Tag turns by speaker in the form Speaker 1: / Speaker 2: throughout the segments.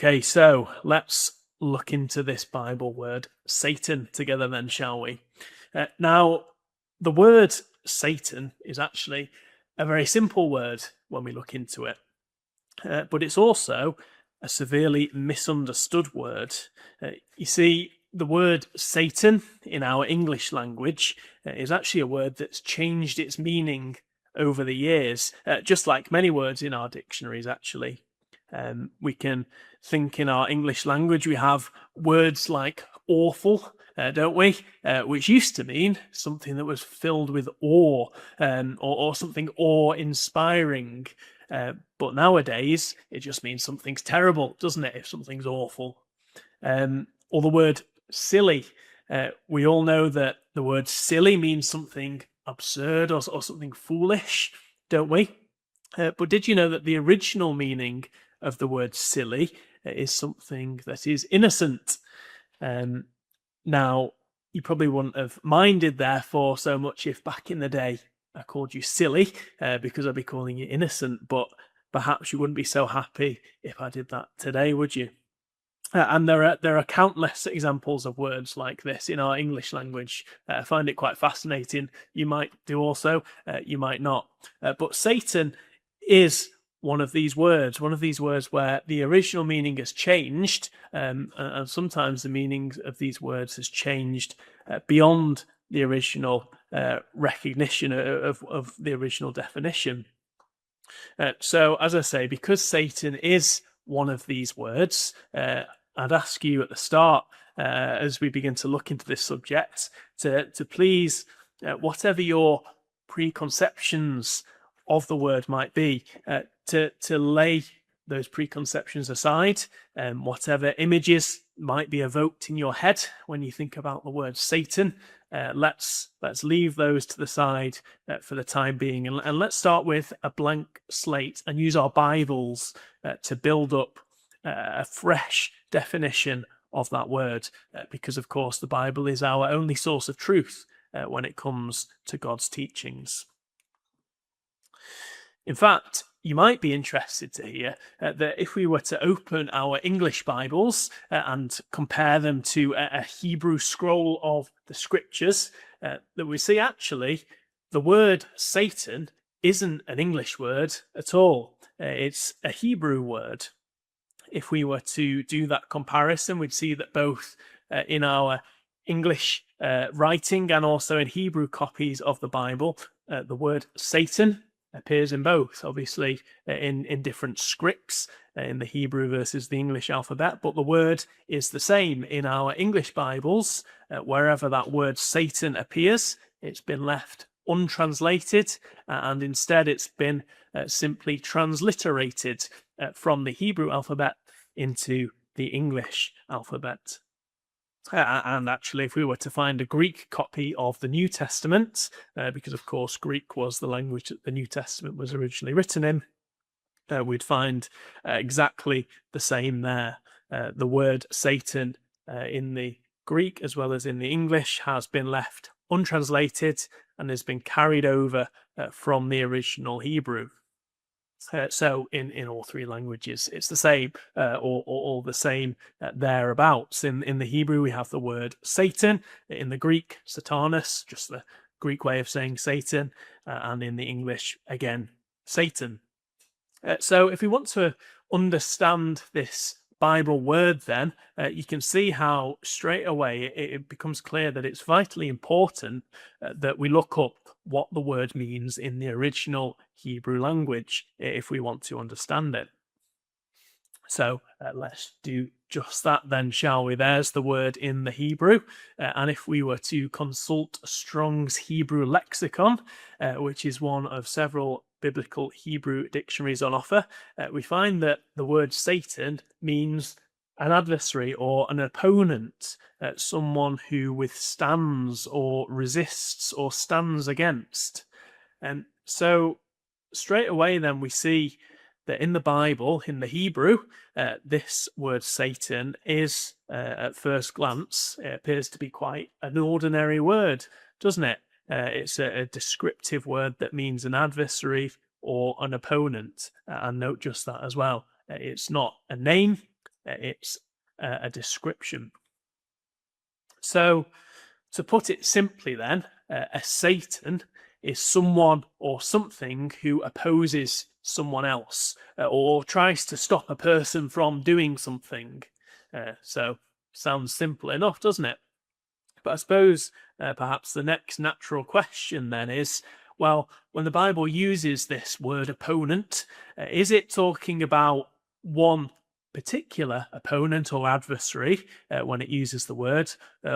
Speaker 1: Okay, so let's look into this Bible word Satan together then, shall we? Now, the word Satan is actually a very simple word when we look into it, but it's also a severely misunderstood word. You see, the word Satan in our English language is actually a word that's changed its meaning over the years, just like many words in our dictionaries, actually. We can think in our English language, we have words like awful, don't we? Which used to mean something that was filled with awe, or something awe-inspiring. But nowadays, it just means something's terrible, doesn't it, if something's awful? Or the word silly. We all know that the word silly means something absurd or something foolish, don't we? But did you know that the original meaning of the word silly is something that is innocent? Now, you probably wouldn't have minded, therefore, so much if back in the day I called you silly, because I'd be calling you innocent, but perhaps you wouldn't be so happy if I did that today, would you? And there are countless examples of words like this in our English language. I find it quite fascinating. You might do also, you might not. But Satan is one of these words where the original meaning has changed, and sometimes the meaning of these words has changed beyond the original recognition of the original definition. So, as I say, because Satan is one of these words, I'd ask you at the start, as we begin to look into this subject, to please, whatever your preconceptions of the word might be, to lay those preconceptions aside, whatever images might be evoked in your head when you think about the word Satan. Let's leave those to the side for the time being, and let's start with a blank slate and use our Bibles to build up a fresh definition of that word, because of course the Bible is our only source of truth when it comes to God's teachings. In fact, you might be interested to hear that if we were to open our English Bibles and compare them to a Hebrew scroll of the scriptures, that we see actually the word Satan isn't an English word at all. It's a Hebrew word. If we were to do that comparison, we'd see that both in our English writing and also in Hebrew copies of the Bible, the word Satan appears in both, obviously in different scripts in the Hebrew versus the English alphabet, but the word is the same in our English Bibles. Wherever that word Satan appears, it's been left untranslated, and instead it's been simply transliterated from the Hebrew alphabet into the English alphabet. And actually, if we were to find a Greek copy of the New Testament, because of course Greek was the language that the New Testament was originally written in, we'd find exactly the same there. The word Satan in the Greek as well as in the English has been left untranslated and has been carried over from the original Hebrew. So in all three languages, it's the same, or the same thereabouts. In the Hebrew, we have the word Satan. In the Greek, Satanas, just the Greek way of saying Satan. And in the English, again, Satan. So if we want to understand this Bible word, then you can see how straight away it becomes clear that it's vitally important that we look up what the word means in the original Hebrew language if we want to understand it. So let's do just that then, shall we? There's the word in the Hebrew. And if we were to consult Strong's Hebrew lexicon, which is one of several biblical Hebrew dictionaries on offer, we find that the word Satan means an adversary or an opponent, someone who withstands or resists or stands against. And so straight away then we see that in the Bible, in the Hebrew, this word Satan is, at first glance, it appears to be quite an ordinary word, doesn't it? It's a descriptive word that means an adversary or an opponent. And note just that as well. It's not a name it's a description. So, to put it simply, then, a Satan is someone or something who opposes someone else or tries to stop a person from doing something. So, sounds simple enough, doesn't it? But I suppose perhaps the next natural question then is, well, when the Bible uses this word opponent, is it talking about one particular opponent or adversary when it uses the word,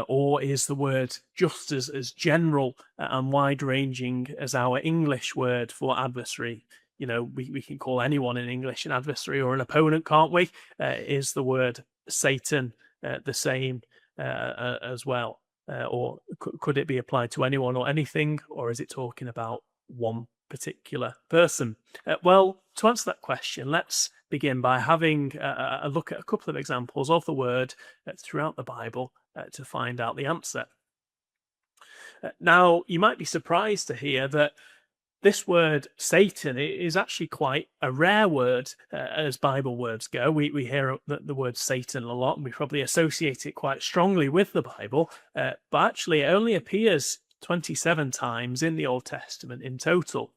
Speaker 1: or is the word just as general and wide ranging as our English word for adversary? You know, we can call anyone in English an adversary or an opponent, can't we? Is the word Satan the same as well? Or could it be applied to anyone or anything, or is it talking about one particular person? Well, to answer that question, let's begin by having a look at a couple of examples of the word throughout the Bible to find out the answer. Now, you might be surprised to hear that this word Satan is actually quite a rare word as Bible words go. We hear the word Satan a lot, and we probably associate it quite strongly with the Bible, but actually it only appears 27 times in the Old Testament in total.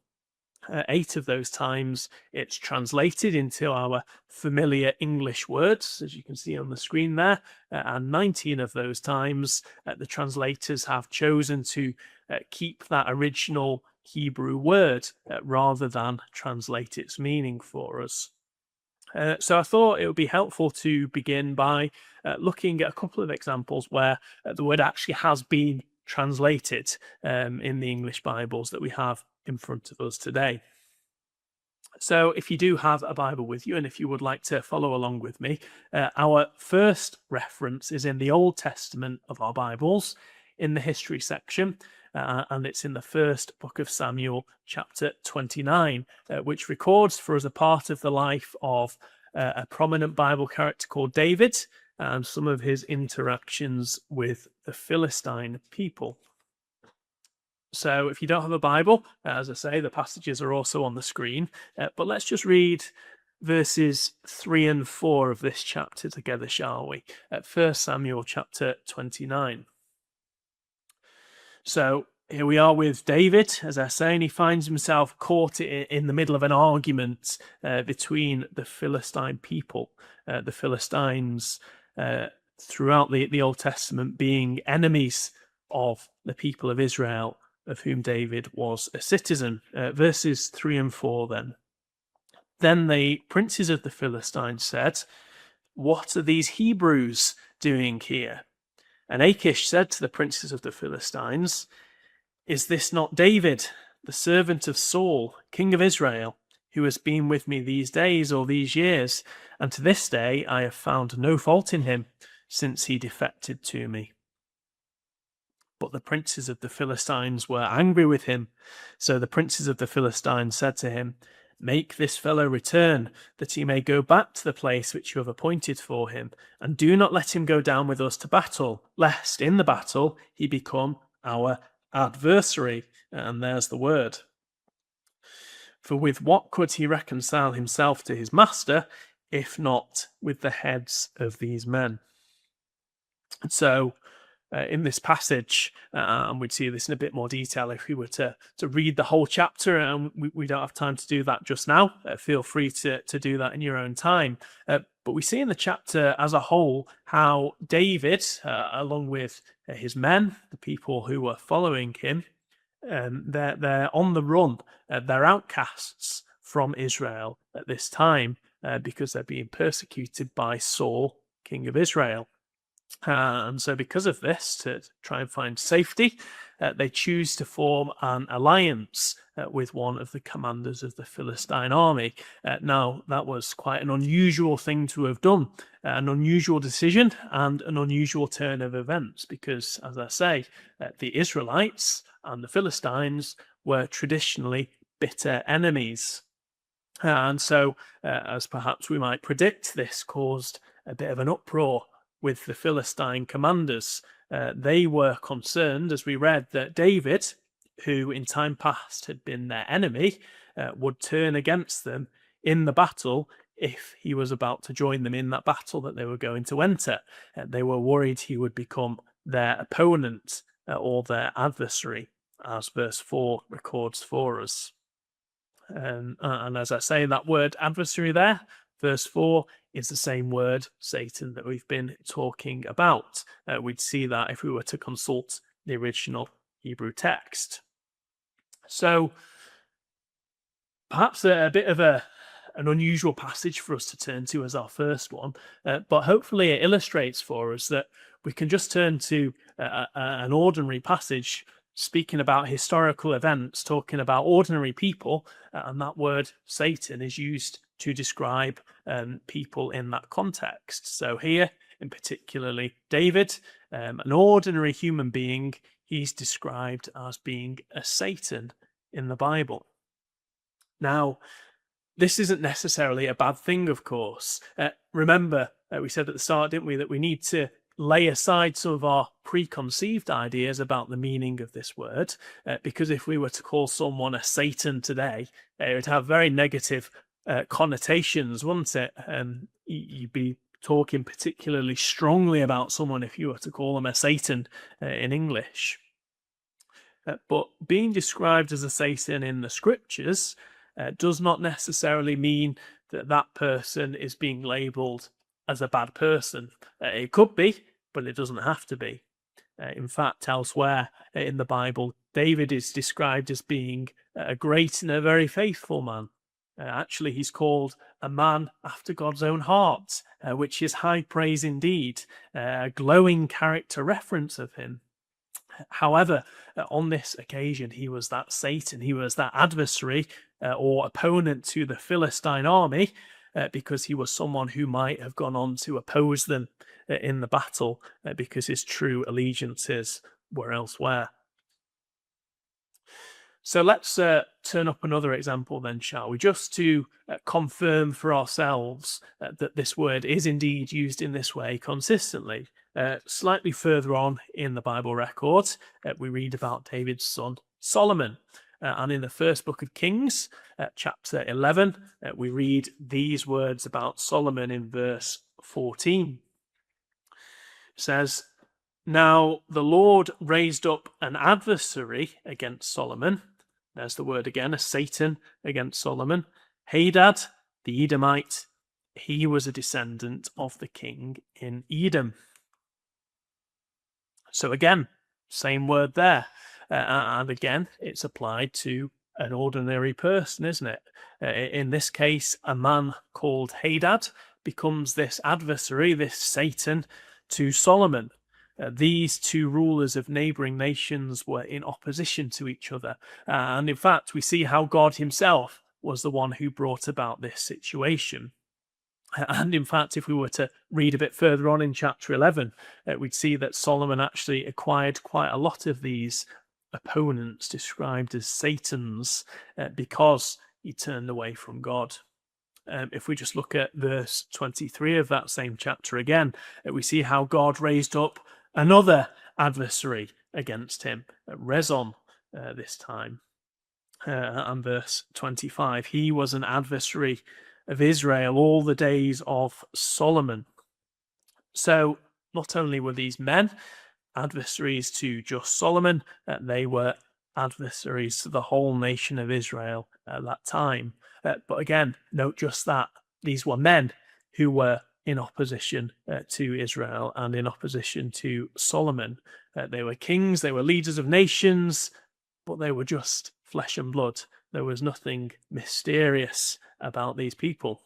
Speaker 1: 8 of those times it's translated into our familiar English words, as you can see on the screen there, and 19 of those times the translators have chosen to keep that original Hebrew word rather than translate its meaning for us. So I thought it would be helpful to begin by looking at a couple of examples where the word actually has been translated in the English Bibles that we have in front of us today. So if you do have a Bible with you and if you would like to follow along with me, our first reference is in the Old Testament of our Bibles in the history section, and it's in the first book of Samuel, chapter 29, which records for us a part of the life of a prominent Bible character called David and some of his interactions with the Philistine people. So if you don't have a Bible, as I say, the passages are also on the screen, but let's just read verses 3 and 4 of this chapter together, shall we? At 1 Samuel chapter 29. So here we are with David, as I say, and he finds himself caught in the middle of an argument between the Philistine people. The Philistines throughout the Old Testament being enemies of the people of Israel, of whom David was a citizen. Verses 3 and 4 then. Then the princes of the Philistines said, "What are these Hebrews doing here?" And Achish said to the princes of the Philistines, "Is this not David, the servant of Saul, king of Israel, who has been with me these days or these years? And to this day I have found no fault in him, since he defected to me." But the princes of the Philistines were angry with him. So the princes of the Philistines said to him, "Make this fellow return, that he may go back to the place which you have appointed for him, and do not let him go down with us to battle, lest in the battle he become our adversary." And there's the word. For with what could he reconcile himself to his master, if not with the heads of these men? And so in this passage, and we'd see this in a bit more detail if we were to read the whole chapter, and we don't have time to do that just now. Feel free to do that in your own time. But we see in the chapter as a whole how David, along with his men, the people who were following him, they're on the run. They're outcasts from Israel at this time because they're being persecuted by Saul, king of Israel. And so because of this, to try and find safety, they choose to form an alliance with one of the commanders of the Philistine army. Now, that was quite an unusual thing to have done, an unusual decision and an unusual turn of events, because, as I say, the Israelites and the Philistines were traditionally bitter enemies. And so, as perhaps we might predict, this caused a bit of an uproar with the Philistine commanders. They were concerned, as we read, that David, who in time past had been their enemy, would turn against them in the battle if he was about to join them in that battle that they were going to enter. They were worried he would become their opponent or their adversary, as verse 4 records for us. And as I say, that word adversary there, verse 4, is the same word, Satan, that we've been talking about. We'd see that if we were to consult the original Hebrew text. So perhaps a bit of an unusual passage for us to turn to as our first one, but hopefully it illustrates for us that we can just turn to an ordinary passage speaking about historical events, talking about ordinary people, and that word Satan is used to describe people in that context. So here, in particularly David, an ordinary human being, he's described as being a Satan in the Bible. Now, this isn't necessarily a bad thing, of course. Remember, we said at the start, didn't we, that we need to lay aside some of our preconceived ideas about the meaning of this word, because if we were to call someone a Satan today, it would have very negative connotations, wouldn't it? You'd be talking particularly strongly about someone if you were to call them a Satan in English. But being described as a Satan in the scriptures does not necessarily mean that that person is being labelled as a bad person. It could be, but it doesn't have to be. In fact, elsewhere in the Bible, David is described as being a great and a very faithful man. Actually, he's called a man after God's own heart, which is high praise indeed, a glowing character reference of him. However, on this occasion, he was that Satan, he was that adversary or opponent to the Philistine army, because he was someone who might have gone on to oppose them in the battle because his true allegiances were elsewhere. So let's turn up another example then, shall we, just to confirm for ourselves that this word is indeed used in this way consistently. Slightly further on in the Bible record, we read about David's son Solomon. And in the first book of Kings, chapter 11, we read these words about Solomon in verse 14. It says, "Now the Lord raised up an adversary against Solomon." There's the word again, a Satan against Solomon. Hadad, the Edomite. He was a descendant of the king in Edom. So again, same word there. And again, it's applied to an ordinary person, isn't it? In this case, a man called Hadad becomes this adversary, this Satan, to Solomon. These two rulers of neighboring nations were in opposition to each other. And in fact, we see how God himself was the one who brought about this situation. And in fact, if we were to read a bit further on in chapter 11, we'd see that Solomon actually acquired quite a lot of these opponents described as Satans because he turned away from God. If we just look at verse 23 of that same chapter again, we see how God raised up another adversary against him, Rezon this time. And verse 25, he was an adversary of Israel all the days of Solomon. So not only were these men adversaries to just Solomon, they were adversaries to the whole nation of Israel at that time. But again, note just that these were men who were in opposition to Israel and in opposition to Solomon. They were kings, they were leaders of nations, but they were just flesh and blood. There was nothing mysterious about these people.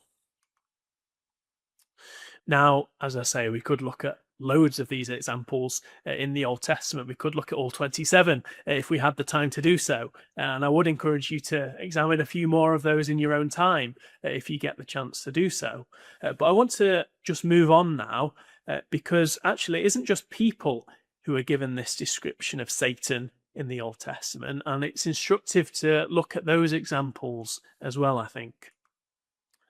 Speaker 1: Now, as I say, we could look at loads of these examples in the Old Testament. We could look at all 27 if we had the time to do so. And I would encourage you to examine a few more of those in your own time if you get the chance to do so. But I want to just move on now because actually it isn't just people who are given this description of Satan in the Old Testament, and it's instructive to look at those examples as well, I think.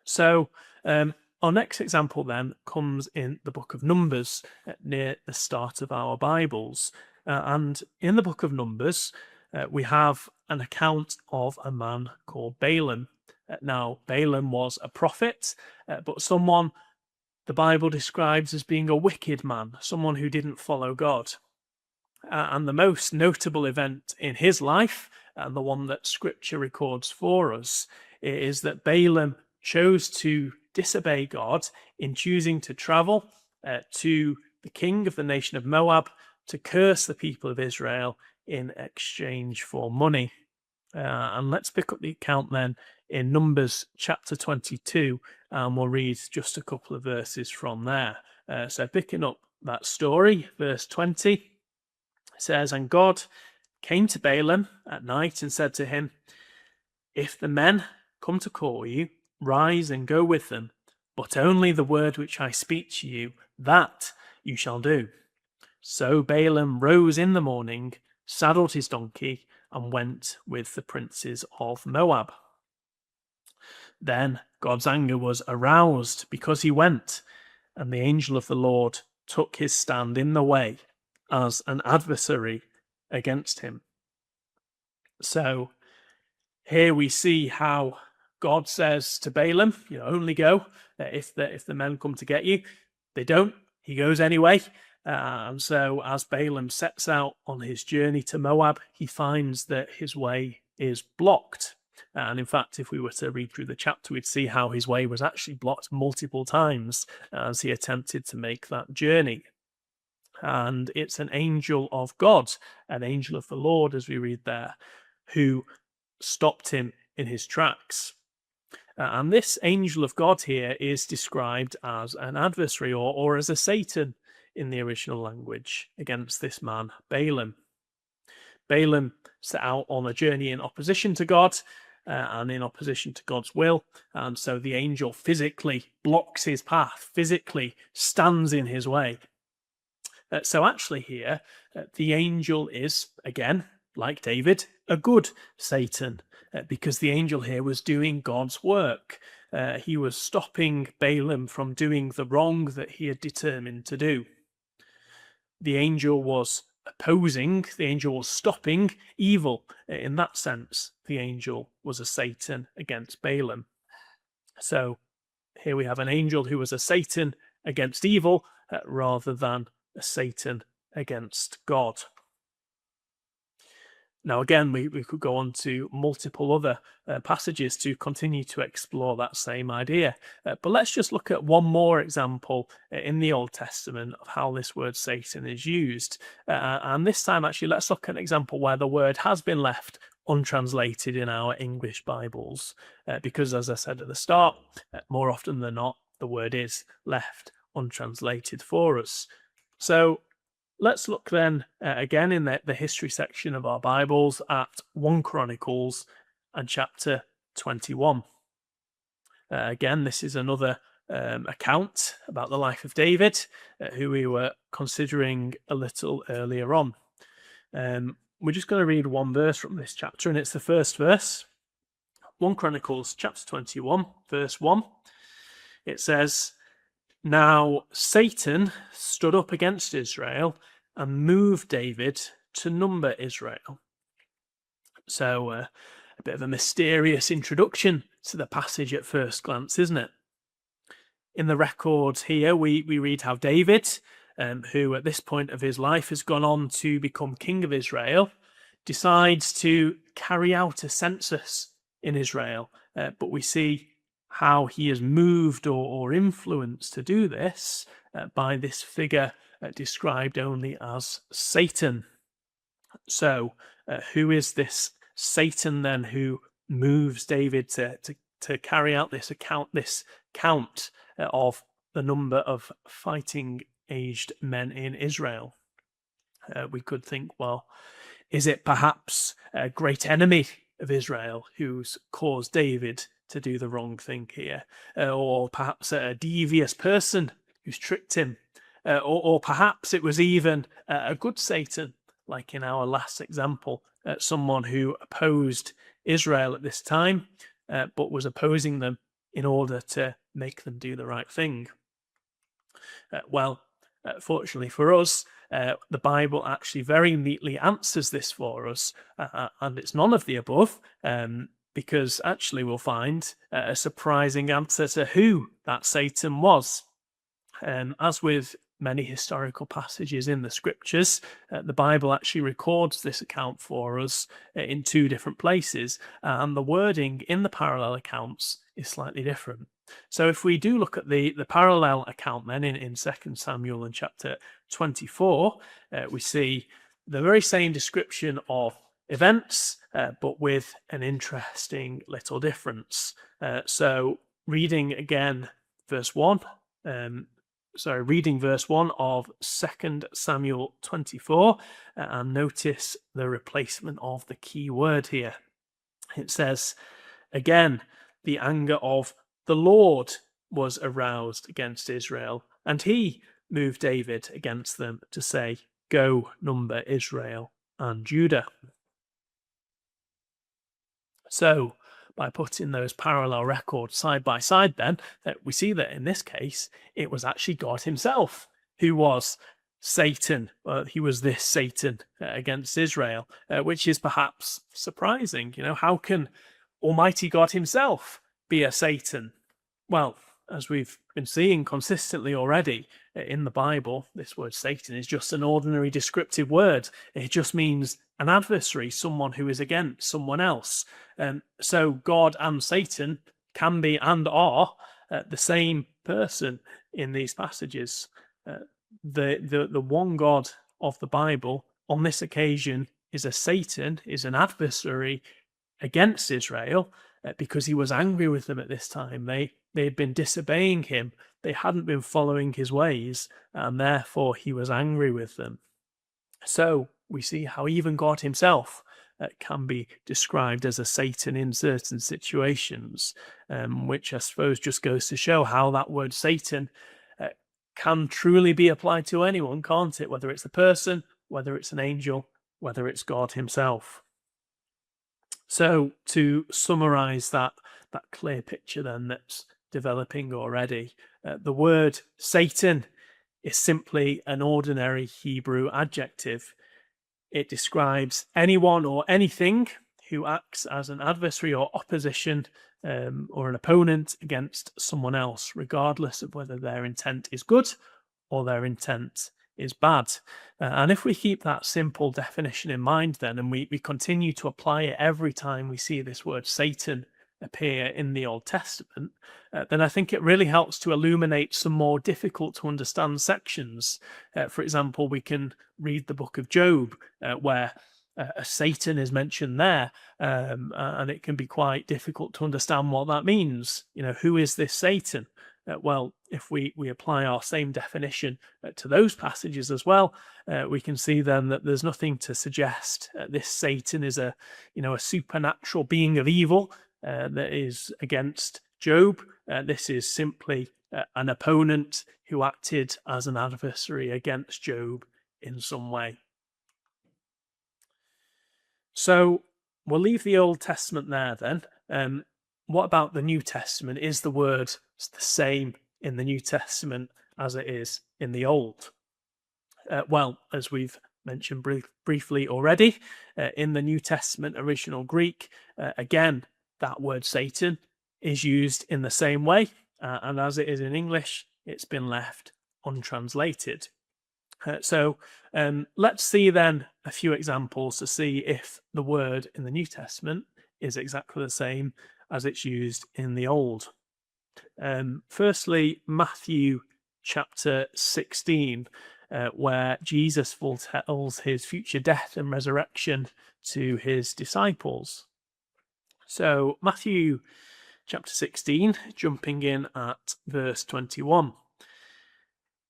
Speaker 1: So our next example then comes in the book of Numbers near the start of our Bibles. And in the book of Numbers, we have an account of a man called Balaam. Now, Balaam was a prophet, but someone the Bible describes as being a wicked man, someone who didn't follow God. And the most notable event in his life, and the one that Scripture records for us, is that Balaam chose to disobey God in choosing to travel to the king of the nation of Moab to curse the people of Israel in exchange for money. And let's pick up the account then in Numbers chapter 22, and we'll read just a couple of verses from there. So picking up that story, verse 20, it says, "And God came to Balaam at night and said to him, 'If the men come to call you, rise and go with them, but only the word which I speak to you, that you shall do.' So Balaam rose in the morning, saddled his donkey, and went with the princes of Moab. Then God's anger was aroused because he went, and the angel of the Lord took his stand in the way as an adversary against him." So here we see how God says to Balaam, only go if the men come to get you. They don't. He goes anyway. And so as Balaam sets out on his journey to Moab, he finds that his way is blocked. And in fact, if we were to read through the chapter, we'd see how his way was actually blocked multiple times as he attempted to make that journey. And it's an angel of God, an angel of the Lord, as we read there, who stopped him in his tracks. And this angel of God here is described as an adversary or as a Satan in the original language against this man, Balaam. Balaam set out on a journey in opposition to God and in opposition to God's will. And so the angel physically blocks his path, physically stands in his way. So actually here, the angel is, again, like David, a good Satan, because the angel here was doing God's work. He was stopping Balaam from doing the wrong that he had determined to do. The angel was opposing, the angel was stopping evil. In that sense, the angel was a Satan against Balaam. So here we have an angel who was a Satan against evil rather than a Satan against God. Now, again, we could go on to multiple other passages to continue to explore that same idea. But let's just look at one more example in the Old Testament of how this word Satan is used. And this time, actually, let's look at an example where the word has been left untranslated in our English Bibles. Because, as I said at the start, more often than not, the word is left untranslated for us. So let's look then again in the history section of our Bibles at 1 Chronicles and chapter 21. Again, this is another account about the life of David, who we were considering a little earlier on. We're just going to read one verse from this chapter, and it's the first verse. 1 Chronicles chapter 21, verse 1. It says, "Now Satan stood up against Israel and moved David to number Israel." So a bit of a mysterious introduction to the passage at first glance, isn't it? In the records here, we read how David, who at this point of his life has gone on to become king of Israel, decides to carry out a census in Israel. But we see how he is moved or influenced to do this by this figure described only as Satan. So who is this Satan then who moves David to carry out this count of the number of fighting aged men in Israel? We could think, well, is it perhaps a great enemy of Israel who's caused David to do the wrong thing here? Or perhaps a devious person who's tricked him? Or perhaps it was even a good Satan, like in our last example, someone who opposed Israel at this time, but was opposing them in order to make them do the right thing. Fortunately for us, the Bible actually very neatly answers this for us, and it's none of the above. because actually we'll find a surprising answer to who that Satan was. As with many historical passages in the scriptures, the Bible actually records this account for us in two different places, and the wording in the parallel accounts is slightly different. So if we do look at the parallel account then in 2 Samuel in chapter 24, we see the very same description of events, but with an interesting little difference. So reading again verse 1, reading verse 1 of 2 Samuel 24, and notice the replacement of the key word here. It says, again, the anger of the Lord was aroused against Israel, and he moved David against them to say, go number Israel and Judah. So, by putting those parallel records side by side, then, we see that in this case, it was actually God himself who was Satan. He was this Satan against Israel, which is perhaps surprising. How can Almighty God himself be a Satan? Well, as we've been seeing consistently already in the Bible, this word Satan is just an ordinary descriptive word. It just means an adversary, someone who is against someone else. So God and Satan can be and are the same person in these passages. The one God of the Bible on this occasion is a Satan, is an adversary against Israel, because he was angry with them at this time. They had been disobeying him. They hadn't been following his ways, and therefore he was angry with them. So we see how even God himself can be described as a Satan in certain situations, which I suppose just goes to show how that word Satan can truly be applied to anyone, can't it? Whether it's a person, whether it's an angel, whether it's God himself. So to summarize that clear picture then that's developing already, the word Satan is simply an ordinary Hebrew adjective. It describes anyone or anything who acts as an adversary or opposition or an opponent against someone else, regardless of whether their intent is good or their intent is bad. And if we keep that simple definition in mind then, and we continue to apply it every time we see this word Satan appear in the Old Testament, then I think it really helps to illuminate some more difficult to understand sections. For example, we can read the book of Job, where a Satan is mentioned there, and it can be quite difficult to understand what that means. Who is this Satan? Well, if we apply our same definition to those passages as well, we can see then that there's nothing to suggest this Satan is a supernatural being of evil that is against Job. This is simply an opponent who acted as an adversary against Job in some way. So we'll leave the Old Testament there then. What about the New Testament? Is the word the same in the New Testament as it is in the Old? Well, as we've mentioned briefly already, in the New Testament original Greek, again, that word Satan is used in the same way, and as it is in English, it's been left untranslated. So let's see then a few examples to see if the word in the New Testament is exactly the same as it's used in the Old. Firstly, Matthew chapter 16, where Jesus foretells his future death and resurrection to his disciples. So Matthew chapter 16, jumping in at verse 21.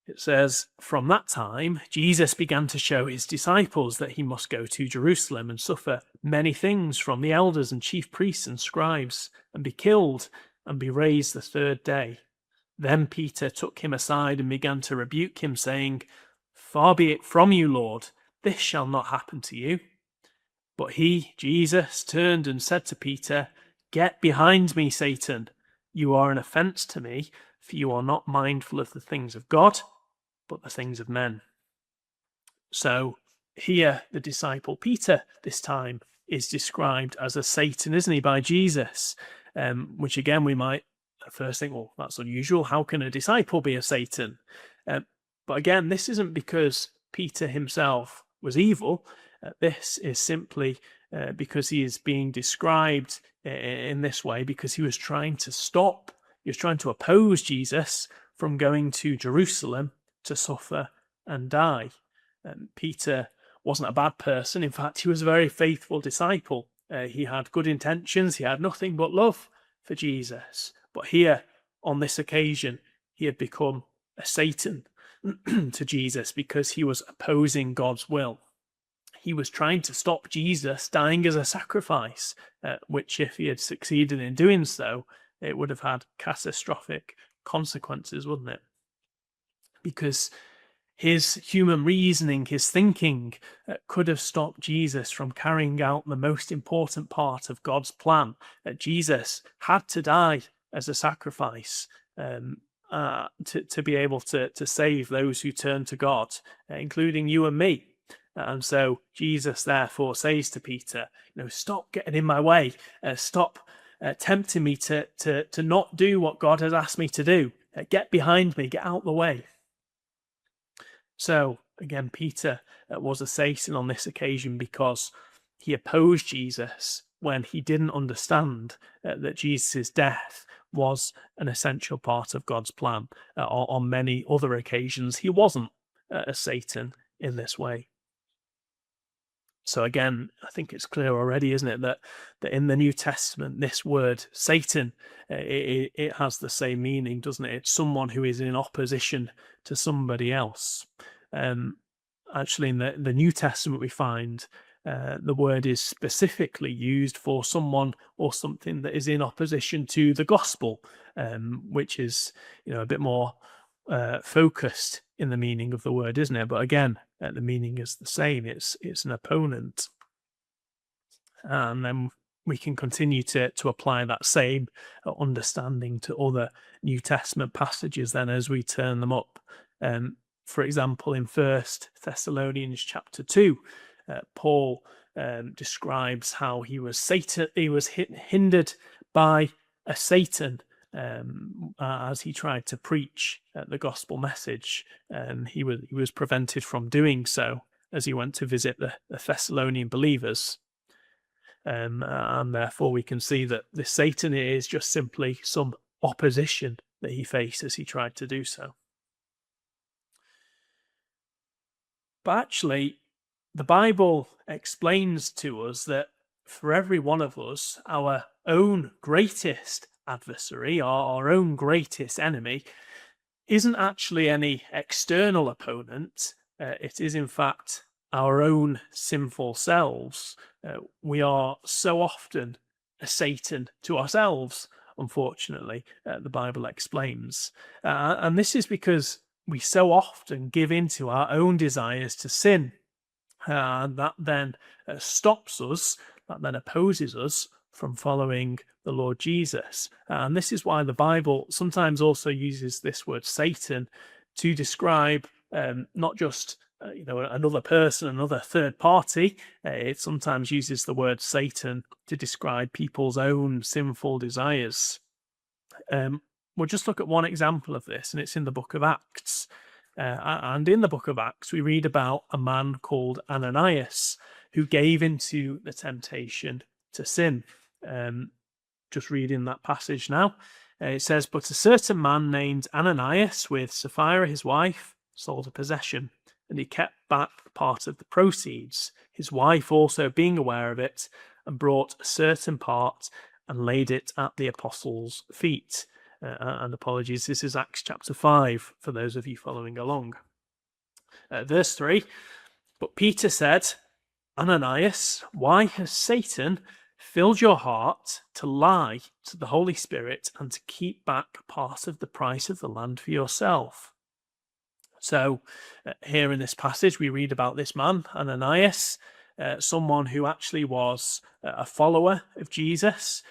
Speaker 1: It says, from that time, Jesus began to show his disciples that he must go to Jerusalem and suffer many things from the elders and chief priests and scribes, and be killed, and be raised the third day. Then Peter took him aside and began to rebuke him, saying, far be it from you, Lord, this shall not happen to you. But he, Jesus, turned and said to Peter, get behind me, Satan. You are an offense to me, for you are not mindful of the things of God, but the things of men. So here the disciple Peter this time is described as a Satan, isn't he, by Jesus? Which again, we might at first think, well, that's unusual. How can a disciple be a Satan? But again, this isn't because Peter himself was evil. This is simply because he is being described in this way because he was trying to oppose Jesus from going to Jerusalem to suffer and die. Peter wasn't a bad person. In fact, he was a very faithful disciple. He had good intentions. He had nothing but love for Jesus. But here, on this occasion, he had become a Satan to Jesus because he was opposing God's will. He was trying to stop Jesus dying as a sacrifice, which if he had succeeded in doing so, it would have had catastrophic consequences, wouldn't it? Because his human reasoning, his thinking, could have stopped Jesus from carrying out the most important part of God's plan. Jesus had to die as a sacrifice to be able to save those who turn to God, including you and me. And so Jesus therefore says to Peter, stop getting in my way, stop tempting me to not do what God has asked me to do. Get behind me, get out the way. So again, Peter was a Satan on this occasion because he opposed Jesus when he didn't understand that Jesus' death was an essential part of God's plan. On many other occasions, he wasn't a Satan in this way. So again, I think it's clear already, isn't it, that in the New Testament, this word Satan, it has the same meaning, doesn't it? It's someone who is in opposition to somebody else. Actually, in the New Testament, we find the word is specifically used for someone or something that is in opposition to the gospel, which is, a bit more focused in the meaning of the word, isn't it? But again, the meaning is the same. It's an opponent. And then we can continue to apply that same understanding to other New Testament passages then as we turn them up. For example, in 1 Thessalonians chapter 2, Paul describes how he was hindered by a Satan as he tried to preach the gospel message. He was prevented from doing so as he went to visit the Thessalonian believers. And therefore we can see that this Satan is just simply some opposition that he faced as he tried to do so. But actually, the Bible explains to us that for every one of us, our own greatest adversary, our own greatest enemy, isn't actually any external opponent. It is, in fact, our own sinful selves. We are so often a Satan to ourselves, unfortunately, the Bible explains. And this is because we so often give in to our own desires to sin. And that then stops us, that then opposes us from following the Lord Jesus. And this is why the Bible sometimes also uses this word Satan to describe not just another person, another third party. It sometimes uses the word Satan to describe people's own sinful desires. We'll just look at one example of this, and it's in the book of Acts. And in the book of Acts, we read about a man called Ananias who gave into the temptation to sin. Just reading that passage now. It says, "But a certain man named Ananias, with Sapphira his wife, sold a possession, and he kept back part of the proceeds. His wife also being aware of it, and brought a certain part and laid it at the apostles' feet." And apologies, this is Acts chapter 5 for those of you following along. Verse 3, "But Peter said, Ananias, why has Satan filled your heart to lie to the Holy Spirit and to keep back part of the price of the land for yourself?" So here in this passage, we read about this man, Ananias, someone who actually was a follower of Jesus,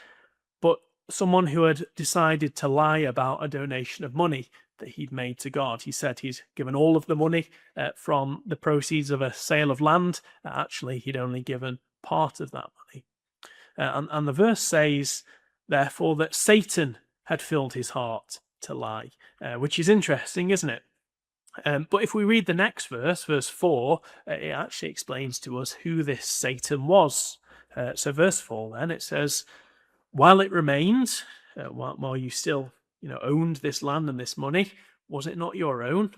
Speaker 1: but someone who had decided to lie about a donation of money that he'd made to God. He said he's given all of the money from the proceeds of a sale of land. Actually, he'd only given part of that money. And the verse says, therefore, that Satan had filled his heart to lie, which is interesting, isn't it? But if we read the next verse, verse 4, it actually explains to us who this Satan was. So verse 4 then, it says, while it remained, while you still owned this land and this money, was it not your own?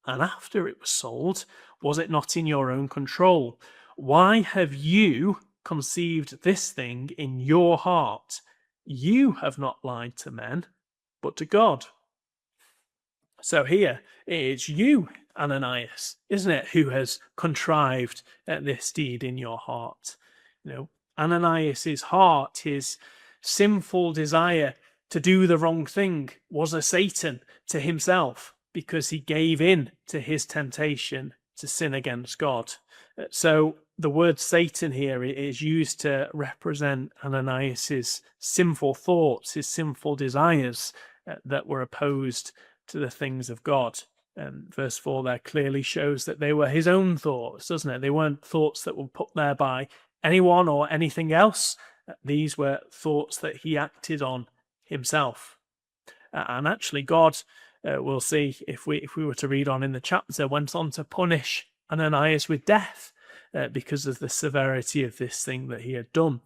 Speaker 1: And after it was sold, was it not in your own control? Why have you conceived this thing in your heart? You have not lied to men, but to God. So here it's you, Ananias, isn't it, who has contrived this deed in your heart? Ananias's heart, his sinful desire to do the wrong thing, was a Satan to himself, because he gave in to his temptation to sin against God. So the word Satan here is used to represent Ananias's sinful thoughts, his sinful desires that were opposed to the things of God. Verse 4 there clearly shows that they were his own thoughts, doesn't it? They weren't thoughts that were put there by anyone or anything else. These were thoughts that he acted on himself. And actually God, we'll see if we were to read on in the chapter, went on to punish Ananias with death because of the severity of this thing that he had done.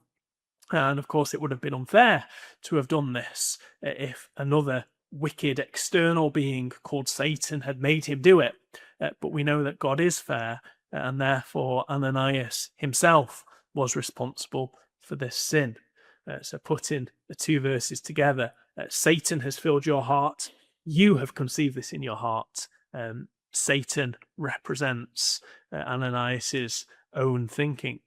Speaker 1: And of course it would have been unfair to have done this if another wicked external being called Satan had made him do it. But we know that God is fair, and therefore Ananias himself was responsible for this sin. So putting the two verses together, Satan has filled your heart, you have conceived this in your heart. Satan represents Ananias's own thinking.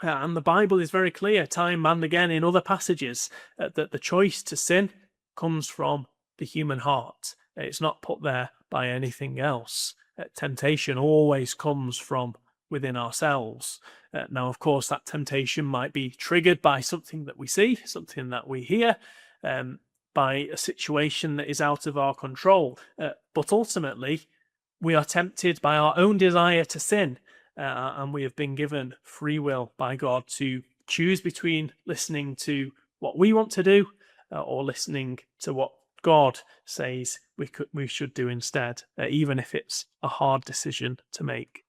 Speaker 1: And the Bible is very clear, time and again in other passages, that the choice to sin comes from the human heart. It's not put there by anything else. Temptation always comes from within ourselves. Now, of course, that temptation might be triggered by something that we see, something that we hear, by a situation that is out of our control. But ultimately, we are tempted by our own desire to sin, and we have been given free will by God to choose between listening to what we want to do or listening to what God says we should do instead, even if it's a hard decision to make.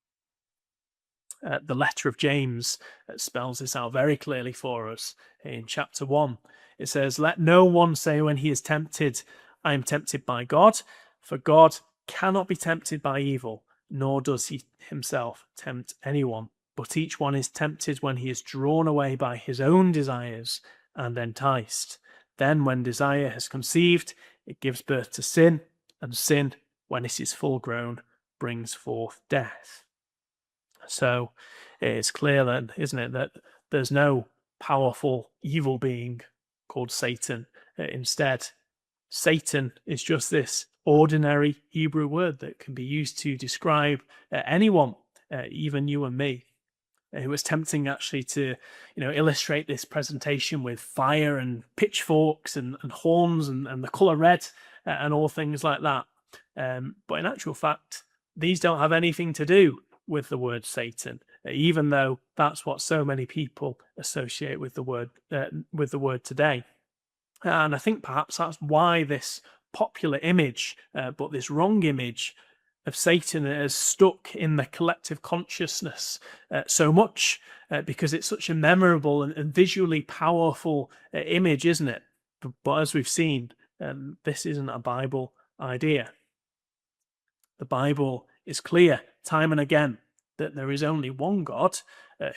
Speaker 1: The letter of James spells this out very clearly for us in chapter 1. It says, let no one say when he is tempted, I am tempted by God, for God cannot be tempted by evil, nor does he himself tempt anyone. But each one is tempted when he is drawn away by his own desires and enticed. Then when desire has conceived, it gives birth to sin, and sin, when it is full grown, brings forth death. So it's clear then, isn't it, that there's no powerful evil being called Satan. Instead, Satan is just this ordinary Hebrew word that can be used to describe anyone, even you and me. It was tempting actually to, illustrate this presentation with fire and pitchforks and horns and the colour red and all things like that. But in actual fact, these don't have anything to do with the word Satan, even though that's what so many people associate with the word today. And I think perhaps that's why this popular image, but this wrong image of Satan has stuck in the collective consciousness so much, because it's such a memorable and visually powerful image, isn't it? But as we've seen, this isn't a Bible idea. The Bible is clear time and again that there is only one God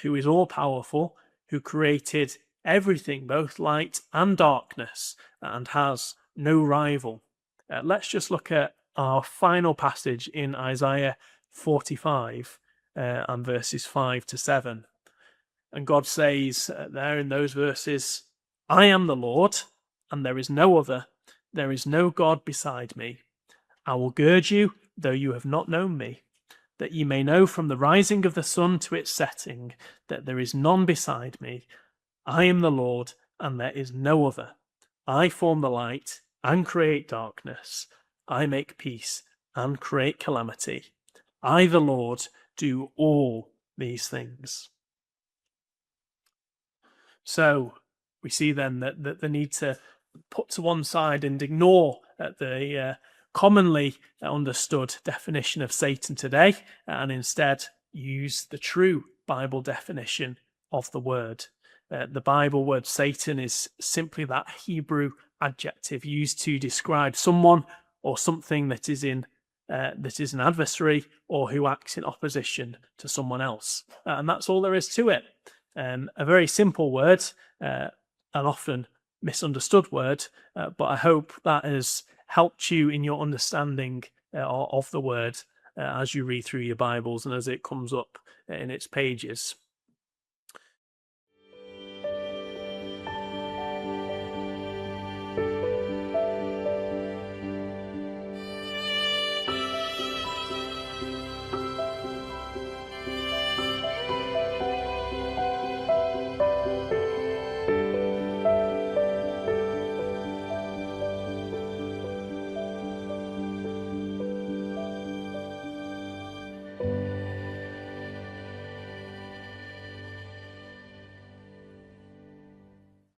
Speaker 1: who is all-powerful, who created everything, both light and darkness, and has no rival. Let's just look at our final passage in Isaiah 45 and verses 5 to 7. And God says there in those verses, I am the Lord, and there is no other. There is no God beside me. I will gird you, though you have not known me, that ye may know from the rising of the sun to its setting, that there is none beside me. I am the Lord, and there is no other. I form the light and create darkness. I make peace and create calamity. I, the Lord, do all these things. So we see then that the need to put to one side and ignore the commonly understood definition of Satan today, and instead use the true Bible definition of the word. The Bible word Satan is simply that Hebrew adjective used to describe someone or something that is an adversary or who acts in opposition to someone else. And that's all there is to it. A very simple word, an often misunderstood word, but I hope that has helped you in your understanding of the word as you read through your Bibles and as it comes up in its pages.